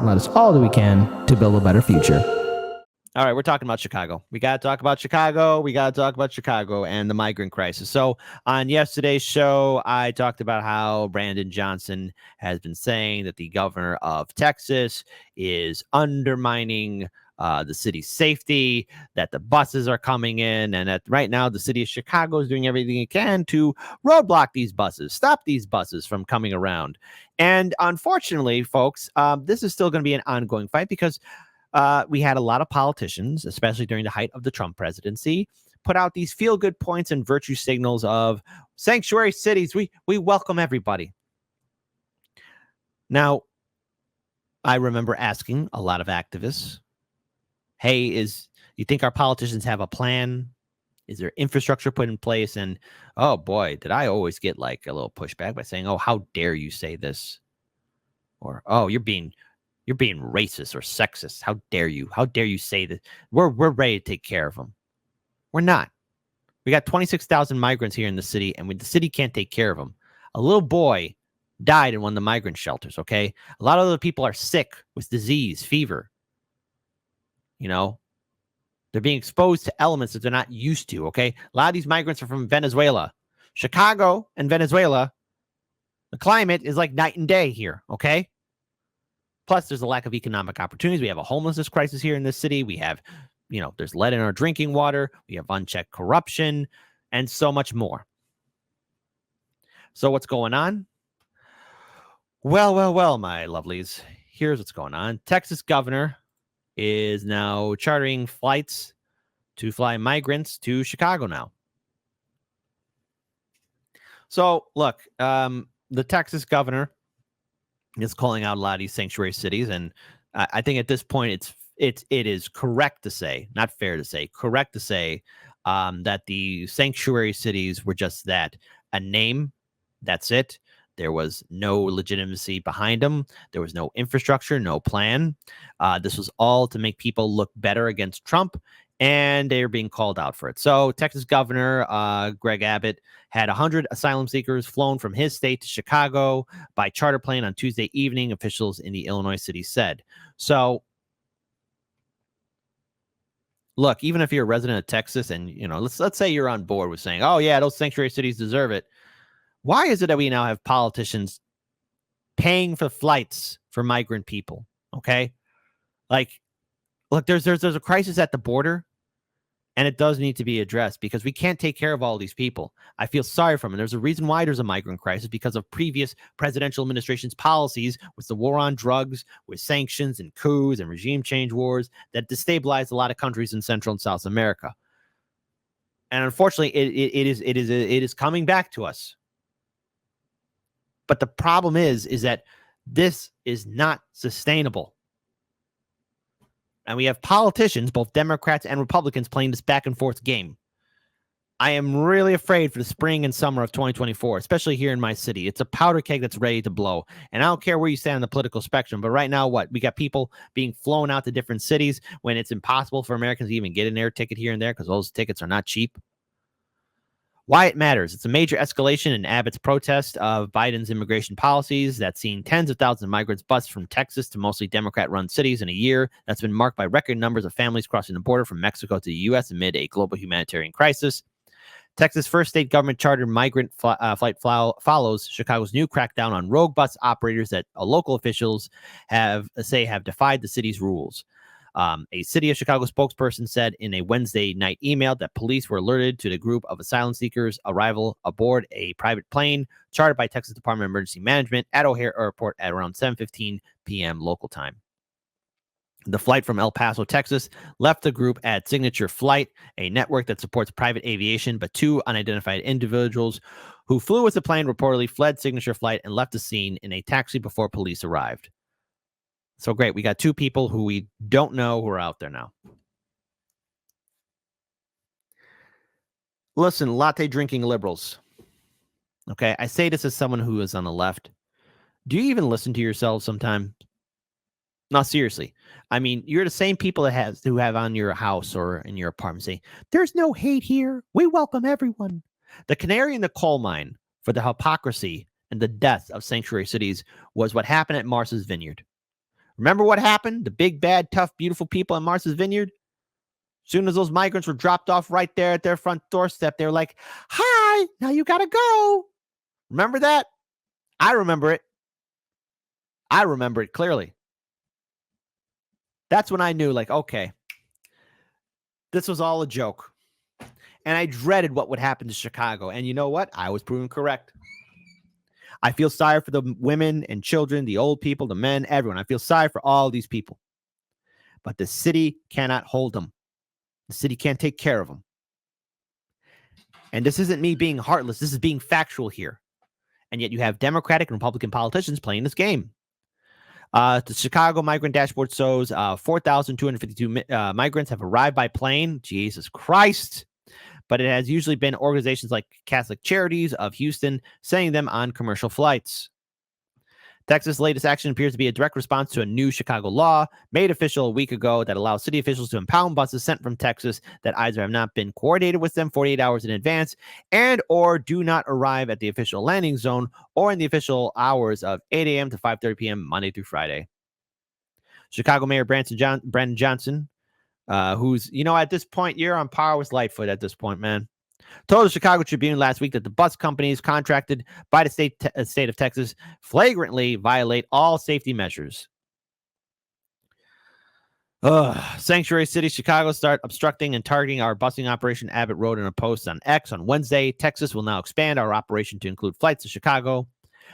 and let us all do we can to build a better future. All right, we're talking about Chicago. We got to talk about Chicago. We got to talk about Chicago and the migrant crisis. So on yesterday's show, I talked about how Brandon Johnson has been saying that the governor of Texas is undermining the city's safety, that the buses are coming in, and that right now the city of Chicago is doing everything it can to roadblock these buses, stop these buses from coming around. And unfortunately, folks, this is still going to be an ongoing fight because we had a lot of politicians, especially during the height of the Trump presidency, put out these feel-good points and virtue signals of sanctuary cities. We welcome everybody. Now, I remember asking a lot of activists, hey, you think our politicians have a plan? Is there infrastructure put in place? And, oh, boy, did I always get like a little pushback by saying, oh, how dare you say this? Or, oh, you're being racist or sexist. How dare you? How dare you say that? We're ready to take care of them. We're not. We got 26,000 migrants here in the city, and the city can't take care of them. A little boy died in one of the migrant shelters, okay? A lot of other people are sick with disease, fever. You know, they're being exposed to elements that they're not used to, okay? A lot of these migrants are from Venezuela. Chicago and Venezuela, the climate is like night and day here, okay? Plus, there's a lack of economic opportunities. We have a homelessness crisis here in this city. We have, there's lead in our drinking water. We have unchecked corruption and so much more. So what's going on? Well, my lovelies. Here's what's going on. Texas governor is now chartering flights to fly migrants to Chicago now. So, look, the Texas governor is calling out a lot of these sanctuary cities, and I think at this point it is correct to say, not fair to say, correct to say that the sanctuary cities were just that, a name. That's it. There was no legitimacy behind them. There was no infrastructure, no plan. This was all to make people look better against Trump, and they're being called out for it. So Texas Governor Greg Abbott had 100 asylum seekers flown from his state to Chicago by charter plane on Tuesday evening, officials in the Illinois city said. So, look, even if you're a resident of Texas and, let's say you're on board with saying, oh, yeah, those sanctuary cities deserve it. Why is it that we now have politicians paying for flights for migrant people? Okay. Like, look, there's a crisis at the border, and it does need to be addressed because we can't take care of all these people. I feel sorry for them. And there's a reason why there's a migrant crisis, because of previous presidential administrations' policies with the war on drugs, with sanctions and coups and regime change wars that destabilized a lot of countries in Central and South America. And unfortunately, it is coming back to us. But the problem is that this is not sustainable. And we have politicians, both Democrats and Republicans, playing this back and forth game. I am really afraid for the spring and summer of 2024, especially here in my city. It's a powder keg that's ready to blow. And I don't care where you stand on the political spectrum, but right now, we got people being flown out to different cities when it's impossible for Americans to even get an air ticket here and there because those tickets are not cheap. Why it matters. It's a major escalation in Abbott's protest of Biden's immigration policies that's seen tens of thousands of migrants bust from Texas to mostly Democrat-run cities in a year that's been marked by record numbers of families crossing the border from Mexico to the U.S. amid a global humanitarian crisis. Texas' first state government chartered migrant flight follows Chicago's new crackdown on rogue bus operators that local officials have defied the city's rules. A City of Chicago spokesperson said in a Wednesday night email that police were alerted to the group of asylum seekers' arrival aboard a private plane chartered by Texas Department of Emergency Management at O'Hare Airport at around 7:15 p.m. local time. The flight from El Paso, Texas, left the group at Signature Flight, a network that supports private aviation, but two unidentified individuals who flew with the plane reportedly fled Signature Flight and left the scene in a taxi before police arrived. So great. We got two people who we don't know who are out there now. Listen, latte drinking liberals. Okay. I say this as someone who is on the left. Do you even listen to yourselves sometimes? No, seriously. I mean, you're the same people who have on your house or in your apartment saying, there's no hate here. We welcome everyone. The canary in the coal mine for the hypocrisy and the death of sanctuary cities was what happened at Martha's Vineyard. Remember what happened? The big, bad, tough, beautiful people in Martha's Vineyard? As soon as those migrants were dropped off right there at their front doorstep, they were like, hi, now you got to go. Remember that? I remember it. I remember it clearly. That's when I knew, like, okay, this was all a joke. And I dreaded what would happen to Chicago. And you know what? I was proven correct. I feel sorry for the women and children, the old people, the men, everyone. I feel sorry for all these people. But the city cannot hold them. The city can't take care of them. And this isn't me being heartless. This is being factual here. And yet you have Democratic and Republican politicians playing this game. The Chicago Migrant Dashboard shows 4,252 migrants have arrived by plane. Jesus Christ. But it has usually been organizations like Catholic Charities of Houston sending them on commercial flights. Texas' latest action appears to be a direct response to a new Chicago law made official a week ago that allows city officials to impound buses sent from Texas that either have not been coordinated with them 48 hours in advance and or do not arrive at the official landing zone or in the official hours of 8 a.m. to 5:30 p.m. Monday through Friday. Chicago Mayor Brandon Johnson, who's, at this point, you're on par with Lightfoot at this point, man, told the Chicago Tribune last week that the bus companies contracted by the state of Texas flagrantly violate all safety measures. Sanctuary City, Chicago, start obstructing and targeting our busing operation, Abbott wrote in a post on X on Wednesday. Texas will now expand our operation to include flights to Chicago.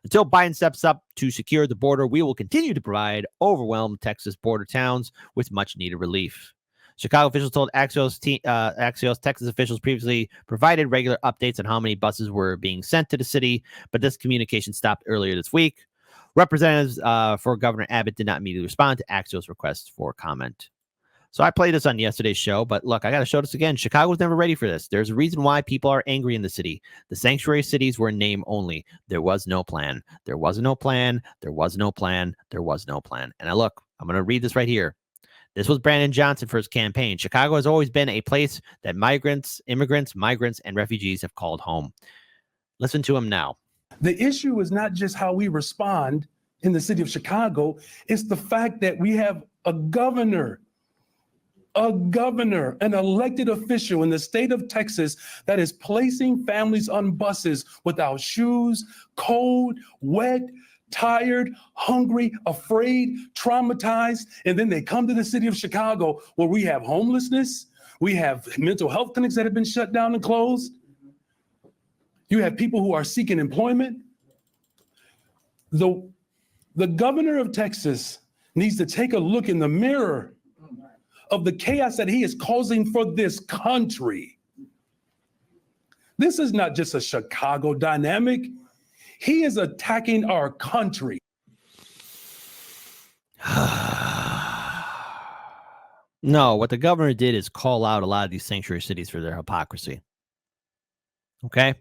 Until Biden steps up to secure the border, we will continue to provide overwhelmed Texas border towns with much-needed relief. Chicago officials told Axios Texas officials previously provided regular updates on how many buses were being sent to the city, but this communication stopped earlier this week. Representatives for Governor Abbott did not immediately respond to Axios' requests for comment. So I played this on yesterday's show, but look, I got to show this again. Chicago was never ready for this. There's a reason why people are angry in the city. The sanctuary cities were in name only. There was no plan. There was no plan. There was no plan. There was no plan. And look, I'm going to read this right here. This was Brandon Johnson for his campaign. Chicago has always been a place that migrants, immigrants, migrants, and refugees have called home. Listen to him now. The issue is not just how we respond in the city of Chicago. It's the fact that we have a governor, an elected official in the state of Texas that is placing families on buses without shoes, cold, wet, tired, hungry, afraid, traumatized, and then they come to the city of Chicago where we have homelessness, we have mental health clinics that have been shut down and closed. You have people who are seeking employment. The governor of Texas needs to take a look in the mirror of the chaos that he is causing for this country. This is not just a Chicago dynamic. He is attacking our country. No, what the governor did is call out a lot of these sanctuary cities for their hypocrisy. Okay?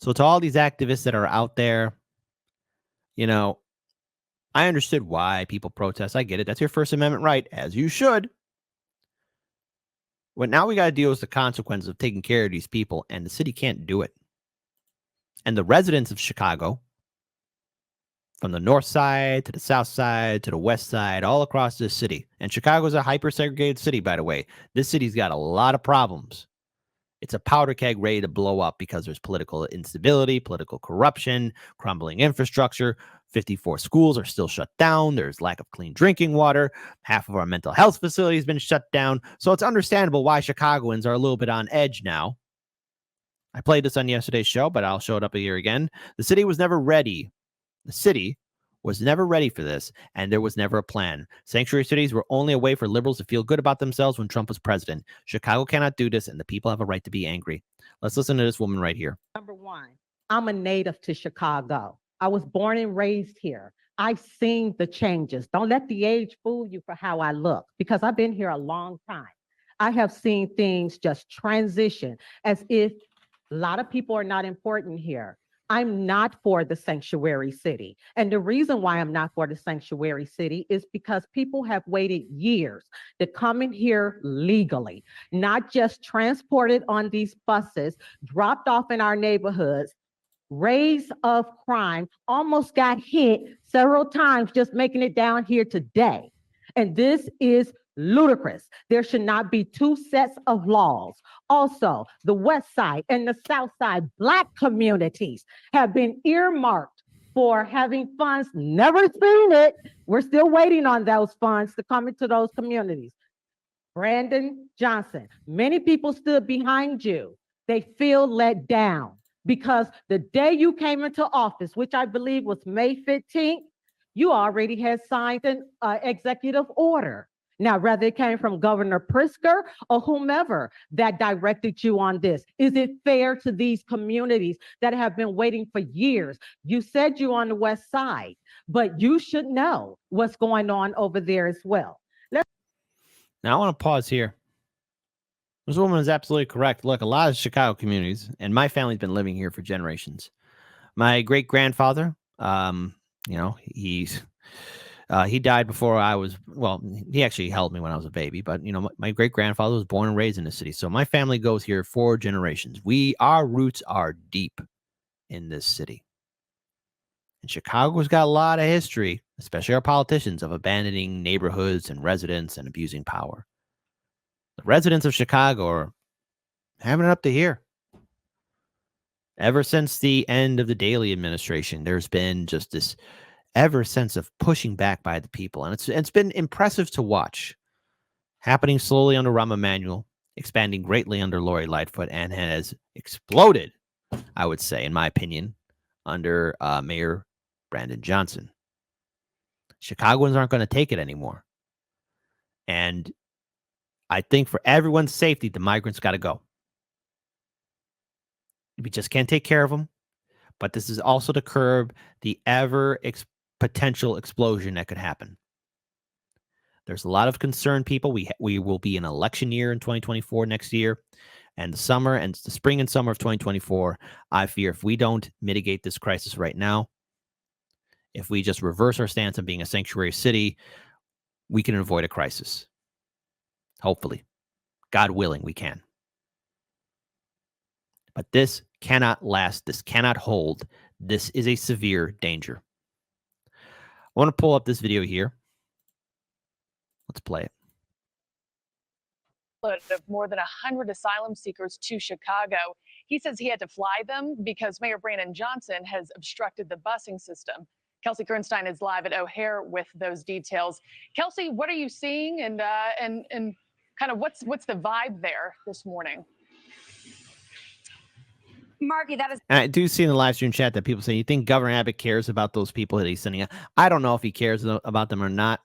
So to all these activists that are out there, I understood why people protest. I get it. That's your First Amendment right, as you should. But now we got to deal with the consequences of taking care of these people, and the city can't do it. And the residents of Chicago, from the north side to the south side to the west side, all across this city. And Chicago is a hyper-segregated city, by the way. This city's got a lot of problems. It's a powder keg ready to blow up because there's political instability, political corruption, crumbling infrastructure. 54 schools are still shut down. There's lack of clean drinking water. Half of our mental health facilities have been shut down. So it's understandable why Chicagoans are a little bit on edge now. I played this on yesterday's show, but I'll show it up here again. The city was never ready. The city was never ready for this, and there was never a plan. Sanctuary cities were only a way for liberals to feel good about themselves when Trump was president. Chicago cannot do this, and the people have a right to be angry. Let's listen to this woman right here. Number one, I'm a native to Chicago. I was born and raised here. I've seen the changes. Don't let the age fool you for how I look, because I've been here a long time. I have seen things just transition as if a lot of people are not important here. I'm not for the sanctuary city. And the reason why I'm not for the sanctuary city is because people have waited years to come in here legally, not just transported on these buses, dropped off in our neighborhoods, raise of crime, almost got hit several times just making it down here today. And this is ludicrous. There should not be two sets of laws. Also, the West Side and the South Side Black communities have been earmarked for having funds. Never seen it. We're still waiting on those funds to come into those communities. Brandon Johnson, many people stood behind you. They feel let down because the day you came into office, which I believe was May 15th, you already had signed an executive order. Now, whether it came from Governor Pritzker or whomever that directed you on this, is it fair to these communities that have been waiting for years? You said you're on the West Side, but you should know what's going on over there as well. Now, I want to pause here. This woman is absolutely correct. Look, a lot of Chicago communities, and my family's been living here for generations. My great-grandfather, he died before I was, well, he actually held me when I was a baby, but, my great-grandfather was born and raised in the city. So my family goes here for generations. Our roots are deep in this city. And Chicago's got a lot of history, especially our politicians, of abandoning neighborhoods and residents and abusing power. The residents of Chicago are having it up to here. Ever since the end of the Daley administration, there's been just this ever sense of pushing back by the people. And it's been impressive to watch. Happening slowly under Rahm Emanuel, expanding greatly under Lori Lightfoot, and has exploded, I would say, in my opinion, under Mayor Brandon Johnson. Chicagoans aren't going to take it anymore. And I think for everyone's safety, the migrants got to go. We just can't take care of them. But this is also to curb the potential explosion that could happen. There's a lot of concerned people. We will be in an election year in 2024 next year. And the spring and summer of 2024, I fear if we don't mitigate this crisis right now, if we just reverse our stance on being a sanctuary city, we can avoid a crisis. Hopefully. God willing, we can. But this cannot last. This cannot hold. This is a severe danger. I want to pull up this video here. Let's play it. Of more than 100 asylum seekers to Chicago. He says he had to fly them because Mayor Brandon Johnson has obstructed the busing system. Kelsey Kernstein is live at O'Hare with those details. Kelsey, what are you seeing and kind of what's the vibe there this morning? Marky, that is. And I do see in the live stream chat that people say, you think Governor Abbott cares about those people that he's sending out? I don't know if he cares about them or not,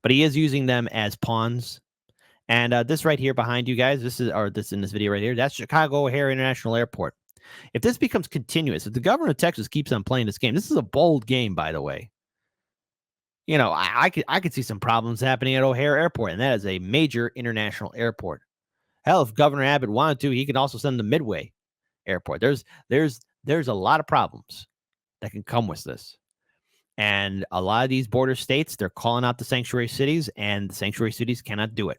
but he is using them as pawns. And this right here behind you guys, this in this video right here, that's Chicago O'Hare International Airport. If this becomes continuous, if the governor of Texas keeps on playing this game, this is a bold game, by the way. I could see some problems happening at O'Hare Airport, and that is a major international airport. Hell, if Governor Abbott wanted to, he could also send them to Midway Airport. There's a lot of problems that can come with this. And a lot of these border states, they're calling out the sanctuary cities, and the sanctuary cities cannot do it.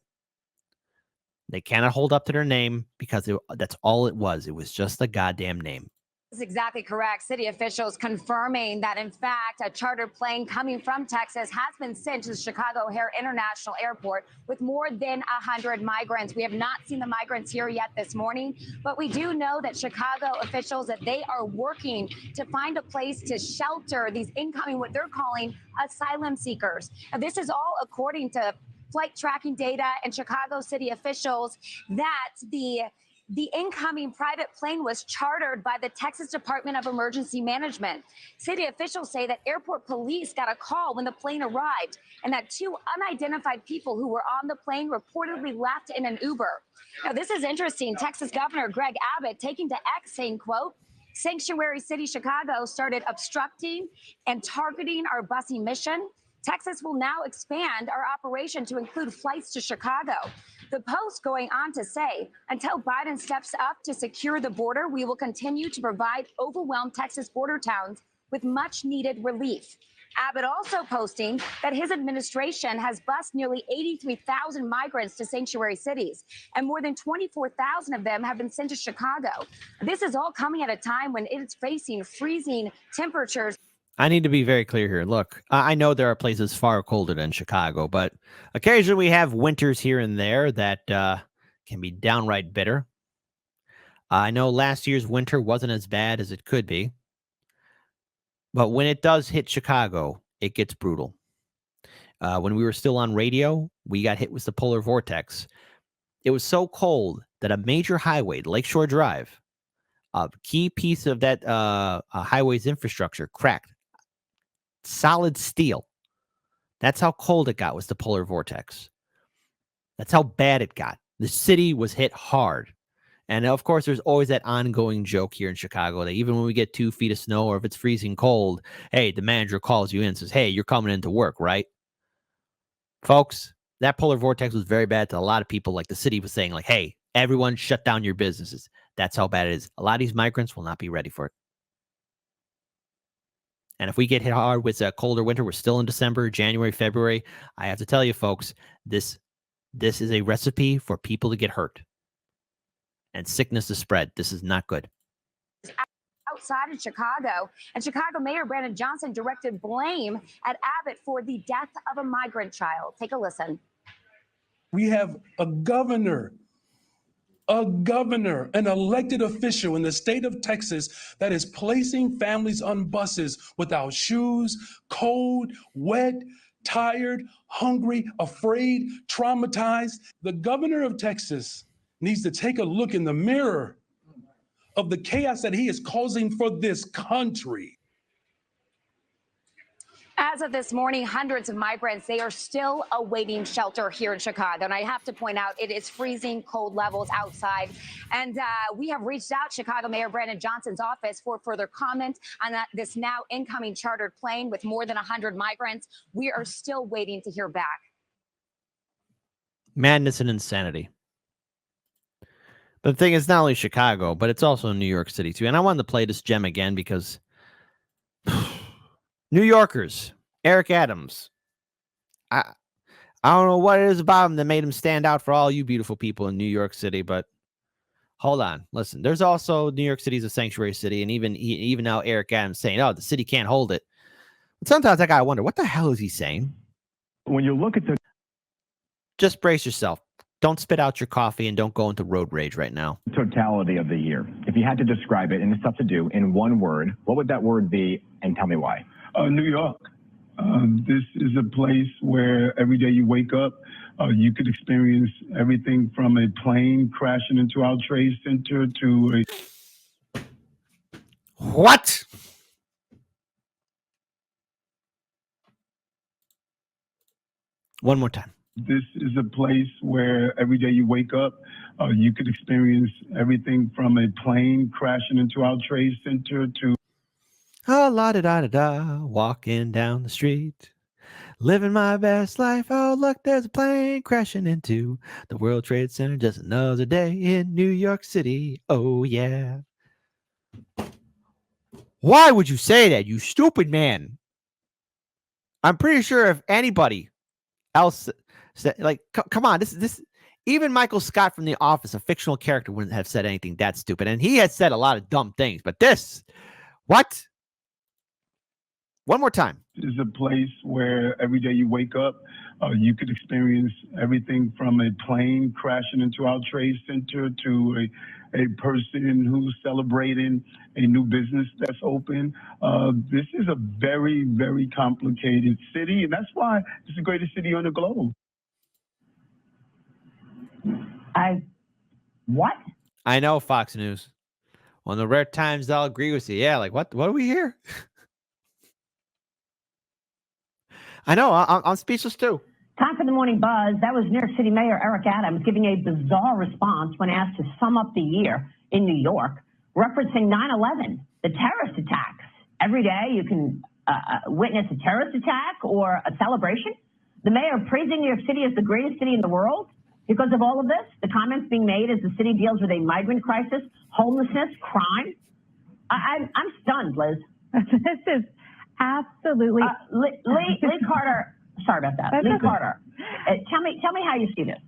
They cannot hold up to their name because that's all it was. It was just a goddamn name. That's exactly correct. City officials confirming that, in fact, a charter plane coming from Texas has been sent to the Chicago O'Hare International Airport with more than 100 migrants. We have not seen the migrants here yet this morning, but we do know that Chicago officials, that they are working to find a place to shelter these incoming, what they're calling asylum seekers. Now, this is all according to flight tracking data and Chicago city officials, that the incoming private plane was chartered by the Texas Department of Emergency Management. City officials say that airport police got a call when the plane arrived, and that two unidentified people who were on the plane reportedly left in an Uber. Now, this is interesting. Texas Governor Greg Abbott taking to X saying, quote, "Sanctuary City Chicago started obstructing and targeting our busing mission. Texas will now expand our operation to include flights to Chicago." The Post going on to say, until Biden steps up to secure the border, we will continue to provide overwhelmed Texas border towns with much needed relief. Abbott also posting that his administration has bused nearly 83,000 migrants to sanctuary cities, and more than 24,000 of them have been sent to Chicago. This is all coming at a time when it's facing freezing temperatures. I need to be very clear here. Look, I know there are places far colder than Chicago, but occasionally we have winters here and there that can be downright bitter. I know last year's winter wasn't as bad as it could be, but when it does hit Chicago, it gets brutal. When we were still on radio, we got hit with the polar vortex. It was so cold that a major highway, Lakeshore Drive, a key piece of that highway's infrastructure cracked. Solid steel. That's how cold it got with the polar vortex. That's how bad it got. The city was hit hard. And of course, there's always that ongoing joke here in Chicago that even when we get 2 feet of snow or if it's freezing cold, hey, the manager calls you in and says, hey, you're coming into work, right? Folks, that polar vortex was very bad to a lot of people. Like the city was saying, like, hey, everyone shut down your businesses. That's how bad it is. A lot of these migrants will not be ready for it. And if we get hit hard with a colder winter, we're still in December, January, February. I have to tell you, folks, this is a recipe for people to get hurt and sickness to spread. This is not good. Outside of Chicago, and Chicago Mayor Brandon Johnson directed blame at Abbott for the death of a migrant child. Take a listen. We have a governor, an elected official in the state of Texas that is placing families on buses without shoes, cold, wet, tired, hungry, afraid, traumatized. The governor of Texas needs to take a look in the mirror of the chaos that he is causing for this country. As of this morning, hundreds of migrants, they are still awaiting shelter here in Chicago. And I have to point out, it is freezing cold levels outside. And we have reached out Chicago Mayor Brandon Johnson's office for further comment on this now incoming chartered plane with more than 100 migrants. We are still waiting to hear back. Madness and insanity. But the thing is, not only Chicago, but it's also New York City, too. And I wanted to play this gem again because New Yorkers, Eric Adams, I don't know what it is about him that made him stand out for all you beautiful people in New York City, but hold on. Listen, there's also New York City's a sanctuary city, and even now Eric Adams saying, oh, the city can't hold it. But sometimes I gotta wonder, what the hell is he saying? When you look at the... Just brace yourself. Don't spit out your coffee and don't go into road rage right now. Totality of the year, if you had to describe it, and it's tough to do, in one word, what would that word be, and tell me why? New York. This is a place where every day you wake up, you could experience everything from a plane crashing into our trade center to a... What? One more time. This is a place where every day you wake up, you could experience everything from a plane crashing into our trade center to... Oh, la-da-da-da-da, walking down the street, living my best life. Oh, look, there's a plane crashing into the World Trade Center. Just another day in New York City. Oh, yeah. Why would you say that, you stupid man? I'm pretty sure if anybody else said, like, come on, this even Michael Scott from The Office, a fictional character, wouldn't have said anything that stupid. And he has said a lot of dumb things, but this, what? One more time. Is a place where every day you wake up, you could experience everything from a plane crashing into our trade center to a person who's celebrating a new business that's open. This is a very, very complicated city, and that's why it's the greatest city on the globe. What? I know, Fox News. On the rare times I'll agree with you. Yeah, like, what do we hear? I know, I'm speechless too. Time for the morning buzz. That was New York City Mayor Eric Adams giving a bizarre response when asked to sum up the year in New York, referencing 9/11, the terrorist attacks. Every day you can witness a terrorist attack or a celebration. The mayor praising New York City as the greatest city in the world because of all of this. The comments being made as the city deals with a migrant crisis, homelessness, crime. I'm stunned, Liz. This is Absolutely. Lee Carter, sorry about that. That's Lee okay. Carter, tell me how you see this.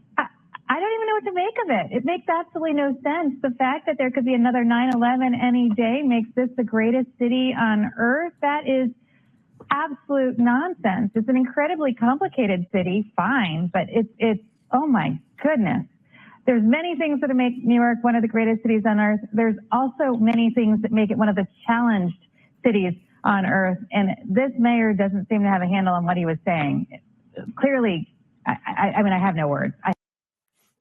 I don't even know what to make of it. It makes absolutely no sense. The fact that there could be another 9/11 any day makes this the greatest city on earth. That is absolute nonsense. It's an incredibly complicated city, fine, but it's oh my goodness. There's many things that make New York one of the greatest cities on earth. There's also many things that make it one of the challenged cities on earth. And this mayor doesn't seem to have a handle on what he was saying. Clearly, I mean, I have no words.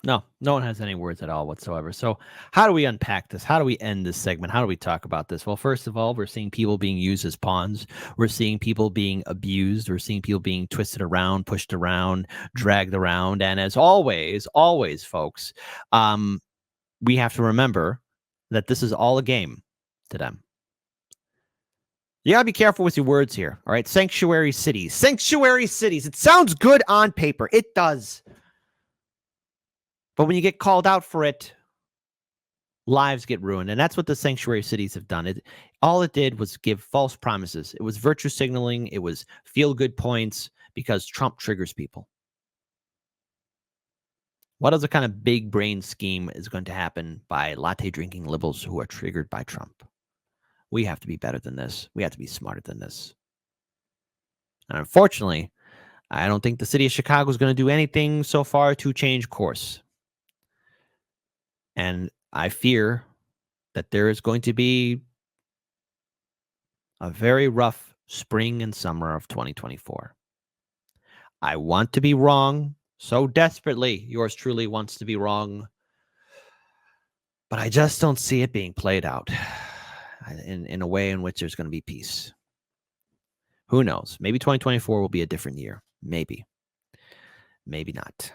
No one has any words at all whatsoever. So how do we unpack this? How do we end this segment? How do we talk about this? Well, first of all, we're seeing people being used as pawns. We're seeing people being abused. We're seeing people being twisted around, pushed around, dragged around. And as always, folks, we have to remember that this is all a game to them. You got to be careful with your words here. All right. Sanctuary cities. Sanctuary cities. It sounds good on paper. It does. But when you get called out for it, lives get ruined. And that's what the sanctuary cities have done. All it did was give false promises. It was virtue signaling. It was feel-good points because Trump triggers people. What other kind of big brain scheme is going to happen by latte-drinking liberals who are triggered by Trump? We have to be better than this. We have to be smarter than this. And unfortunately, I don't think the city of Chicago is going to do anything so far to change course. And I fear that there is going to be a very rough spring and summer of 2024. I want to be wrong so desperately. Yours truly wants to be wrong. But I just don't see it being played out in a way in which there's going to be peace. Who knows? Maybe 2024 will be a different year. Maybe. Maybe not.